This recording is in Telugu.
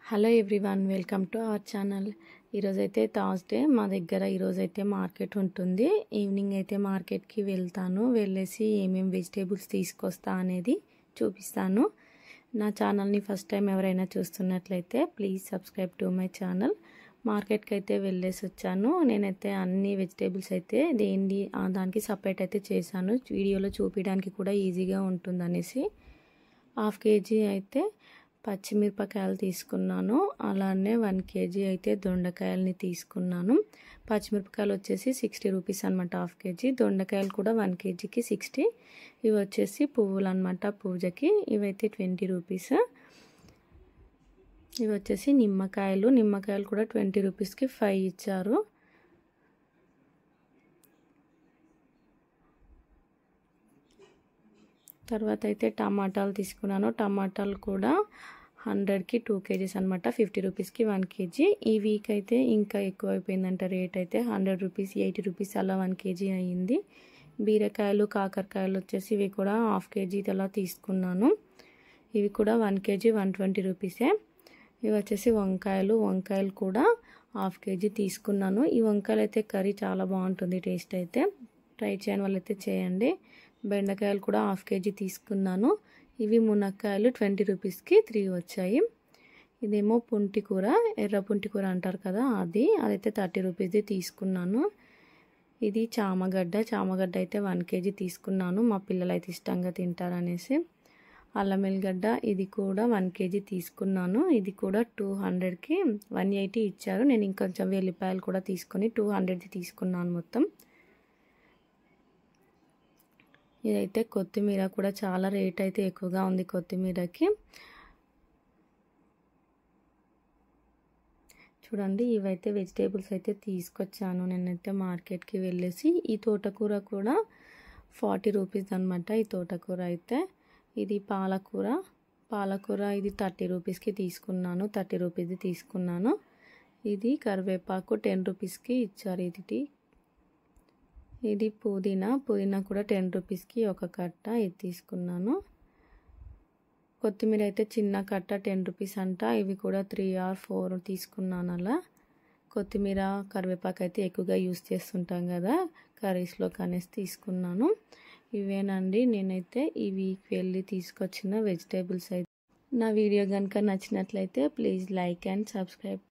Hello everyone, welcome to our channel. ఈరోజైతే థర్స్డే, మా దగ్గర ఈరోజైతే మార్కెట్ ఉంటుంది. ఈవినింగ్ అయితే మార్కెట్కి వెళ్తాను. వెళ్ళేసి ఏమేమి వెజిటేబుల్స్ తీసుకొస్తా అనేది చూపిస్తాను. నా ఛానల్ని ఫస్ట్ టైం ఎవరైనా చూస్తున్నట్లయితే please subscribe to my channel. మార్కెట్కి అయితే వెళ్ళేసి వచ్చాను. నేనైతే అన్ని వెజిటేబుల్స్ అయితే దానికి సపరేట్ అయితే చేశాను. వీడియోలో చూపించడానికి కూడా ఈజీగా ఉంటుందనేసి. 1/2 kg అయితే పచ్చిమిరపకాయలు తీసుకున్నాను. అలానే 1 kg అయితే దొండకాయలని తీసుకున్నాను. పచ్చిమిరపకాయలు వచ్చేసి 60 రూపీస్ అనమాట 1/2 kg. దొండకాయలు కూడా 1 kgకి 60. ఇవి వచ్చేసి పువ్వులు అనమాట, పూజకి. ఇవైతే 20 రూపీస్. ఇవి వచ్చేసి నిమ్మకాయలు కూడా 20 రూపీస్కి 5 ఇచ్చారు. తర్వాత అయితే టమాటాలు తీసుకున్నాను. టమాటాలు కూడా 100కి 2 kgs అనమాట, 50 రూపీస్కి 1 kg. ఈ వీక్ అయితే ఇంకా ఎక్కువ అయిపోయిందంట రేట్ అయితే. 100 రూపీస్, 80 రూపీస్ అలా 1 kg అయ్యింది. బీరకాయలు, కాకరకాయలు వచ్చేసి ఇవి కూడా 1/2 kg అలా తీసుకున్నాను. ఇవి కూడా 1 kg 120 రూపీసే. ఇవి వచ్చేసి వంకాయలు కూడా 1/2 kg తీసుకున్నాను. ఈ వంకాయలు అయితే కర్రీ చాలా బాగుంటుంది, టేస్ట్ అయితే. ట్రై చేయని వాళ్ళైతే చేయండి. బెండకాయలు కూడా 1/2 kg తీసుకున్నాను. ఇవి మునక్కాయలు 20 రూపీస్కి 3 వచ్చాయి. ఇదేమో పుంటికూర, ఎర్ర పుంటికూర అంటారు కదా, అదైతే 30 రూపీస్ది తీసుకున్నాను. ఇది చామగడ్డ అయితే 1 kg తీసుకున్నాను. మా పిల్లలు అయితే ఇష్టంగా తింటారనేసి. అల్లం వెల్లిగడ్డ ఇది కూడా 1 kg తీసుకున్నాను. ఇది కూడా 200కి 180 ఇచ్చారు. నేను ఇంకొంచెం వెల్లిపాయలు కూడా తీసుకొని 200ది తీసుకున్నాను మొత్తం. ఇదైతే కొత్తిమీర కూడా చాలా రేట్ అయితే ఎక్కువగా ఉంది కొత్తిమీరకి. చూడండి, ఇవైతే వెజిటేబుల్స్ అయితే తీసుకొచ్చాను నేనైతే మార్కెట్కి వెళ్ళేసి. ఈ తోటకూర కూడా 40 రూపీస్ అనమాట. ఈ తోటకూర అయితే. ఇది పాలకూర ఇది 30 రూపీస్కి తీసుకున్నాను. 30 రూపీస్ది తీసుకున్నాను. ఇది కరివేపాకు 10 రూపీస్కి ఇచ్చారు. ఇది పుదీనా కూడా 10 రూపీస్కి ఒక కట్ట ఇది తీసుకున్నాను. కొత్తిమీర అయితే చిన్న కట్ట 10 రూపీస్ అంట. ఇవి కూడా 3 or 4 తీసుకున్నాను. అలా కొత్తిమీర, కరివేపాకు అయితే ఎక్కువగా యూస్ చేస్తుంటాం కదా కర్రీస్లో, కనేసి తీసుకున్నాను. ఇవేనండి నేనైతే ఈ వీక్ వెళ్ళి తీసుకొచ్చిన వెజిటేబుల్స్ అయితే. నా వీడియో కనుక నచ్చినట్లయితే ప్లీజ్ లైక్ అండ్ సబ్స్క్రైబ్.